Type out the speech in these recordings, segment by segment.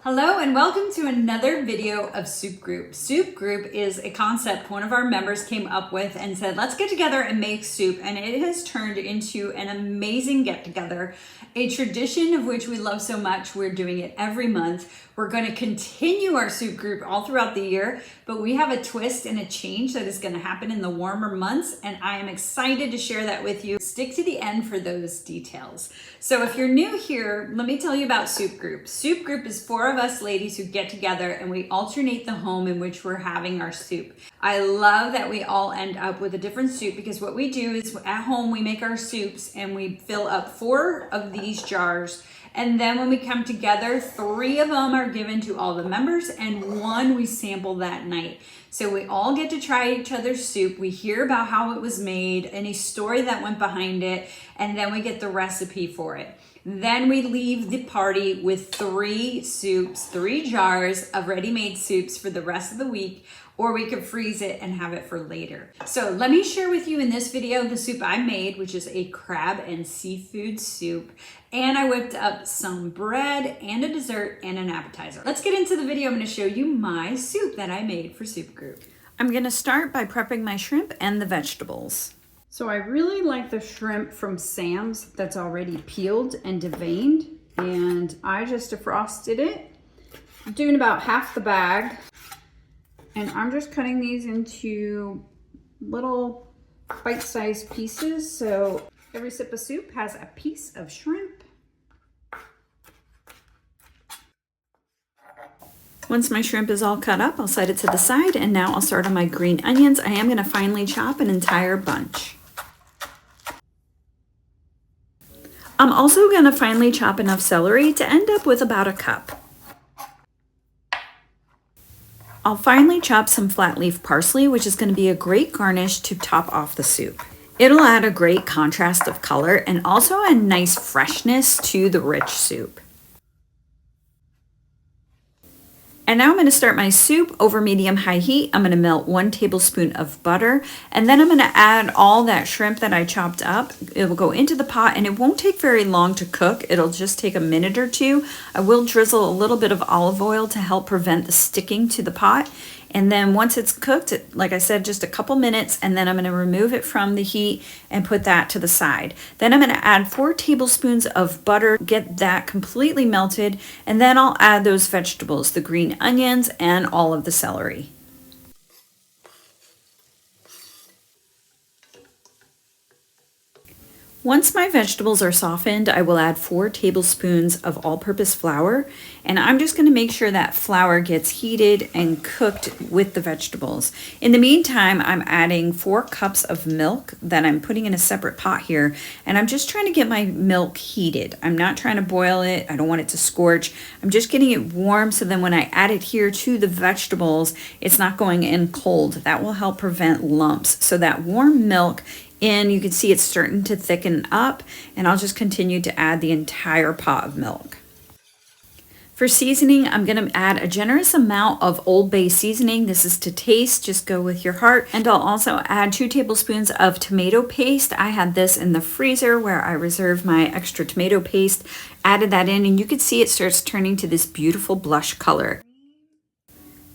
Hello and welcome to another video of Soup Group. Soup Group is a concept one of our members came up with and said, let's get together and make soup. And it has turned into an amazing get together, a tradition of which we love so much. We're doing it every month. We're going to continue our Soup Group all throughout the year, but we have a twist and a change that is going to happen in the warmer months. And I am excited to share that with you. Stick to the end for those details. So if you're new here, let me tell you about Soup Group. Soup Group is four of us ladies who get together and we alternate the home in which we're having our soup. I love that we all end up with a different soup because what we do is at home we make our soups and we fill up 4 of these jars. And then when we come together, 3 of them are given to all the members and 1 we sample that night. So we all get to try each other's soup. We hear about how it was made, any story that went behind it, and then we get the recipe for it. Then we leave the party with 3 soups, 3 jars of ready-made soups for the rest of the week, or we could freeze it and have it for later. So let me share with you in this video the soup I made, which is a crab and seafood soup. And I whipped up some bread and a dessert and an appetizer. Let's get into the video. I'm gonna show you my soup that I made for Soup Group. I'm gonna start by prepping my shrimp and the vegetables. So I really like the shrimp from Sam's that's already peeled and deveined, and I just defrosted it. I'm doing about half the bag, and I'm just cutting these into little bite-sized pieces. So every sip of soup has a piece of shrimp. Once my shrimp is all cut up, I'll set it to the side, and now I'll start on my green onions. I am gonna finely chop an entire bunch. I'm also gonna finely chop enough celery to end up with about a cup. I'll finely chop some flat leaf parsley, which is gonna be a great garnish to top off the soup. It'll add a great contrast of color and also a nice freshness to the rich soup. And now I'm going to start my soup over medium-high heat. I'm going to melt 1 tablespoon of butter, and then I'm going to add all that shrimp that I chopped up. It will go into the pot, and it won't take very long to cook. It'll just take a minute or 2. I will drizzle a little bit of olive oil to help prevent the sticking to the pot. And then once it's cooked, like I said, just a couple minutes, and then I'm going to remove it from the heat and put that to the side. Then I'm going to add 4 tablespoons of butter, get that completely melted, and then I'll add those vegetables, the green onions and all of the celery. Once my vegetables are softened, I will add 4 tablespoons of all-purpose flour, and I'm just going to make sure that flour gets heated and cooked with the vegetables. In the meantime, I'm adding 4 cups of milk that I'm putting in a separate pot here, and I'm just trying to get my milk heated. I'm not trying to boil it. I don't want it to scorch. I'm just getting it warm so then when I add it here to the vegetables, it's not going in cold. That will help prevent lumps. So that warm milk, and you can see it's starting to thicken up, and I'll just continue to add the entire pot of milk. For seasoning, I'm going to add a generous amount of Old Bay seasoning. This is to taste, just go with your heart. And I'll also add 2 tablespoons of tomato paste. I had this in the freezer where I reserved my extra tomato paste, added that in, and you can see it starts turning to this beautiful blush color.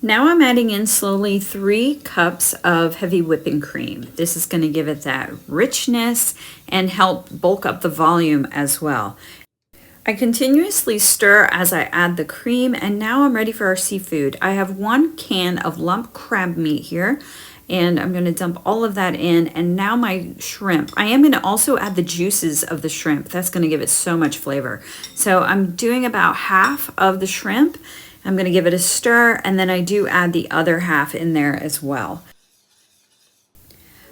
Now I'm adding in slowly 3 cups of heavy whipping cream. This is going to give it that richness and help bulk up the volume as well. I continuously stir as I add the cream, and now I'm ready for our seafood. I have 1 can of lump crab meat here, and I'm going to dump all of that in. And now my shrimp. I am going to also add the juices of the shrimp. That's going to give it so much flavor. So I'm doing about half of the shrimp. I'm going to give it a stir, and then I do add the other half in there as well.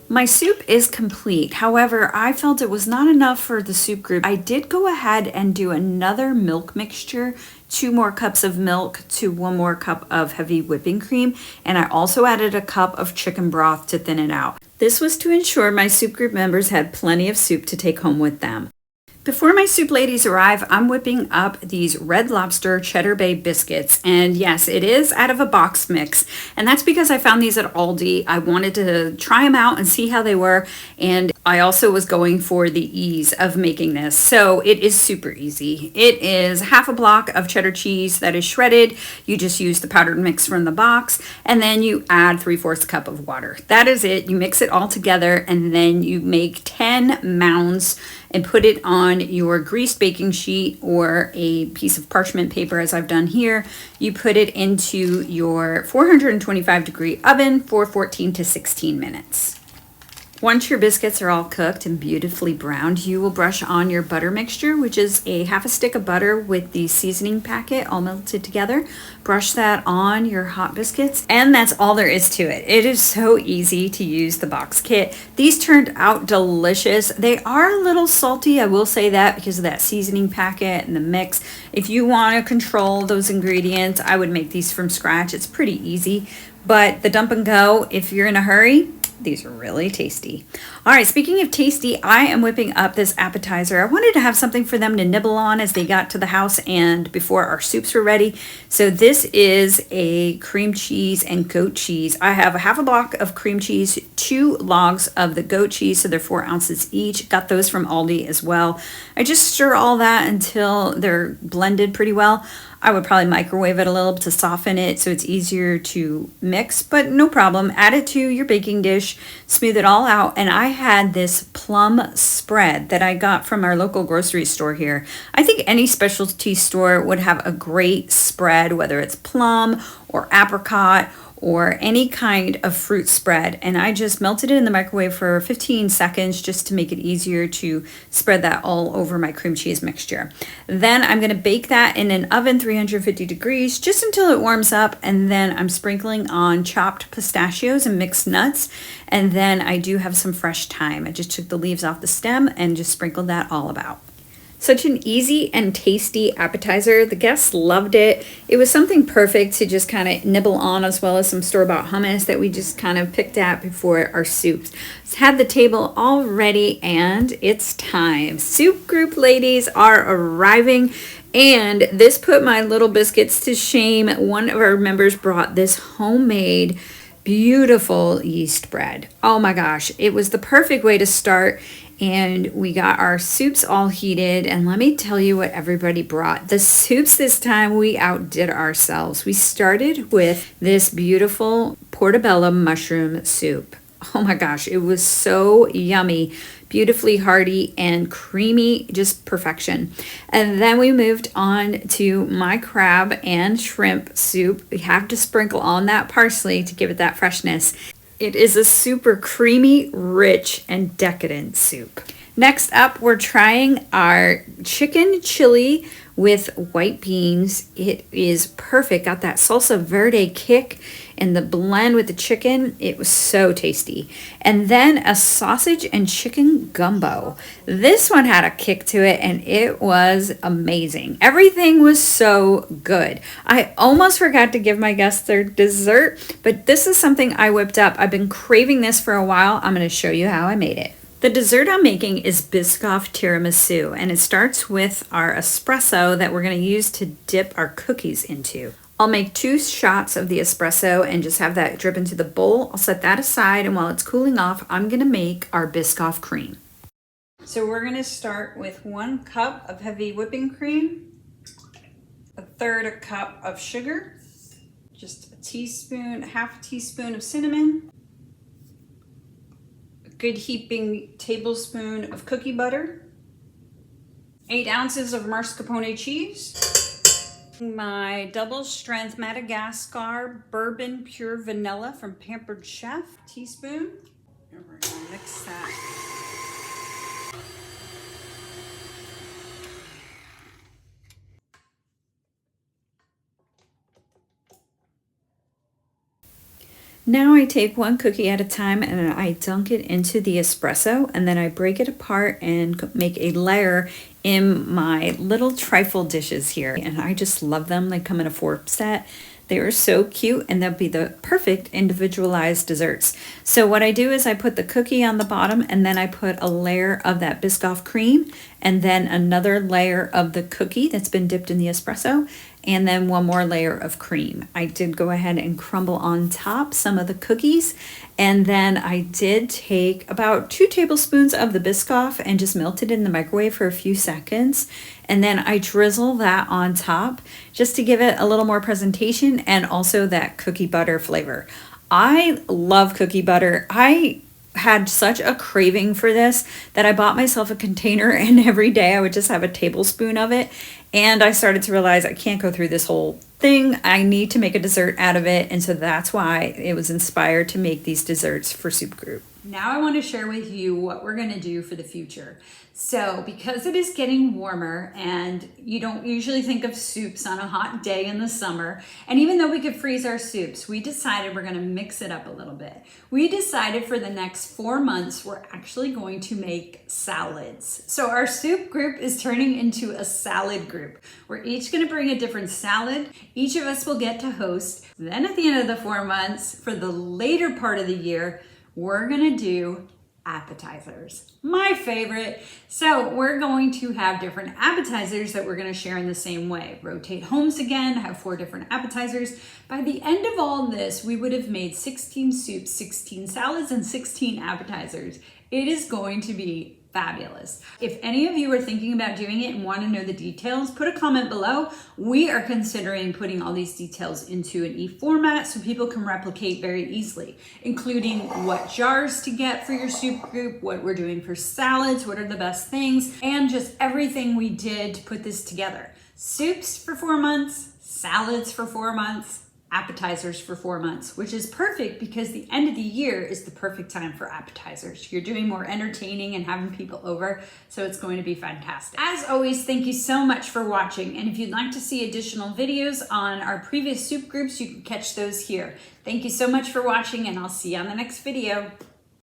My soup is complete. However, I felt it was not enough for the Soup Group. I did go ahead and do another milk mixture, 2 more cups of milk to 1 more cup of heavy whipping cream, and I also added a cup of chicken broth to thin it out. This was to ensure my Soup Group members had plenty of soup to take home with them. Before my soup ladies arrive, I'm whipping up these Red Lobster Cheddar Bay biscuits. And yes, it is out of a box mix. And that's because I found these at Aldi. I wanted to try them out and see how they were. And I also was going for the ease of making this. So it is super easy. It is half a block of cheddar cheese that is shredded. You just use the powdered mix from the box, and then you add 3/4 cup of water. That is it. You mix it all together, and then you make 10 mounds and put it on your greased baking sheet or a piece of parchment paper, as I've done here. You put it into your 425-degree oven for 14 to 16 minutes. Once your biscuits are all cooked and beautifully browned, you will brush on your butter mixture, which is a half a stick of butter with the seasoning packet all melted together. Brush that on your hot biscuits, and that's all there is to it. It is so easy to use the box kit. These turned out delicious. They are a little salty, I will say that, because of that seasoning packet and the mix. If you want to control those ingredients, I would make these from scratch. It's pretty easy, but the dump and go, if you're in a hurry, these are really tasty. All right, speaking of tasty, I am whipping up this appetizer. I wanted to have something for them to nibble on as they got to the house and before our soups were ready. So this is a cream cheese and goat cheese. I have a half a block of cream cheese, 2 logs of the goat cheese, so they're 4 ounces each. Got those from Aldi as well. I just stir all that until they're blended pretty well. I would probably microwave it a little to soften it so it's easier to mix, but no problem. Add it to your baking dish, smooth it all out, and I had this plum spread that I got from our local grocery store here. I think any specialty store would have a great spread, whether it's plum or apricot or any kind of fruit spread, and I just melted it in the microwave for 15 seconds just to make it easier to spread that all over my cream cheese mixture. Then I'm going to bake that in an oven 350 degrees just until it warms up, and then I'm sprinkling on chopped pistachios and mixed nuts, and then I do have some fresh thyme. I just took the leaves off the stem and just sprinkled that all about. Such an easy and tasty appetizer. The guests loved it. It was something perfect to just kind of nibble on, as well as some store-bought hummus that we just kind of picked at before our soups. Had the table all ready, and it's time. Soup group ladies are arriving, and this put my little biscuits to shame. One of our members brought this homemade beautiful yeast bread. Oh my gosh, it was the perfect way to start. And we got our soups all heated, and let me tell you what everybody brought. The soups this time, we outdid ourselves. We started with this beautiful portobello mushroom soup. Oh my gosh, it was so yummy, beautifully hearty and creamy, just perfection. And then we moved on to my crab and shrimp soup. We have to sprinkle on that parsley to give it that freshness. It is a super creamy, rich, and decadent soup. Next up, we're trying our chicken chili with white beans. It is perfect. Got that salsa verde kick and the blend with the chicken. It was so tasty. And then a sausage and chicken gumbo. This one had a kick to it, and it was amazing. Everything was so good. I almost forgot to give my guests their dessert, but this is something I whipped up. I've been craving this for a while. I'm going to show you how I made it. The dessert I'm making is bisque tiramisu, and it starts with our espresso that we're going to use to dip our cookies into. I'll make 2 shots of the espresso and just have that drip into the bowl. I'll set that aside, and while it's cooling off, I'm going to make our bisque cream. So we're going to start with 1 cup of heavy whipping cream, 1/3 cup of sugar, just a teaspoon, half a teaspoon of cinnamon, good heaping tablespoon of cookie butter, 8 ounces of mascarpone cheese, my double strength Madagascar bourbon pure vanilla from Pampered Chef, teaspoon, and we're gonna mix that. Now I take 1 cookie at a time and I dunk it into the espresso, and then I break it apart and make a layer in my little trifle dishes here. And I just love them. They come in a 4 set. They are so cute, and they'll be the perfect individualized desserts. So what I do is I put the cookie on the bottom, and then I put a layer of that bisque cream, and then another layer of the cookie that's been dipped in the espresso, and then one more layer of cream. I did go ahead and crumble on top some of the cookies, and then I did take about 2 tablespoons of the bisque off and just melt it in the microwave for a few seconds. And then I drizzle that on top just to give it a little more presentation and also that cookie butter flavor. I love cookie butter. I had such a craving for this that I bought myself a container, and every day I would just have a tablespoon of it. And I started to realize I can't go through this whole thing. I need to make a dessert out of it. And so that's why it was inspired to make these desserts for Soup Group. Now I want to share with you what we're going to do for the future. So because it is getting warmer and you don't usually think of soups on a hot day in the summer, and even though we could freeze our soups, we decided we're going to mix it up a little bit. We decided for the next 4 months, we're actually going to make salads. So our Soup Group is turning into a salad group. We're each going to bring a different salad. Each of us will get to host. Then at the end of the 4 months, for the later part of the year, we're going to do appetizers, my favorite. So we're going to have different appetizers that we're going to share in the same way. Rotate homes again, have 4 different appetizers. By the end of all this, we would have made 16 soups, 16 salads, and 16 appetizers. It is going to be fabulous. If any of you are thinking about doing it and want to know the details, put a comment below. We are considering putting all these details into an e-format so people can replicate very easily, including what jars to get for your soup group, what we're doing for salads, what are the best things, and just everything we did to put this together. Soups for 4 months, salads for 4 months, appetizers for 4 months, which is perfect because the end of the year is the perfect time for appetizers. You're doing more entertaining and having people over, so it's going to be fantastic. As always, thank you so much for watching, and if you'd like to see additional videos on our previous soup groups, you can catch those here. Thank you so much for watching, and I'll see you on the next video.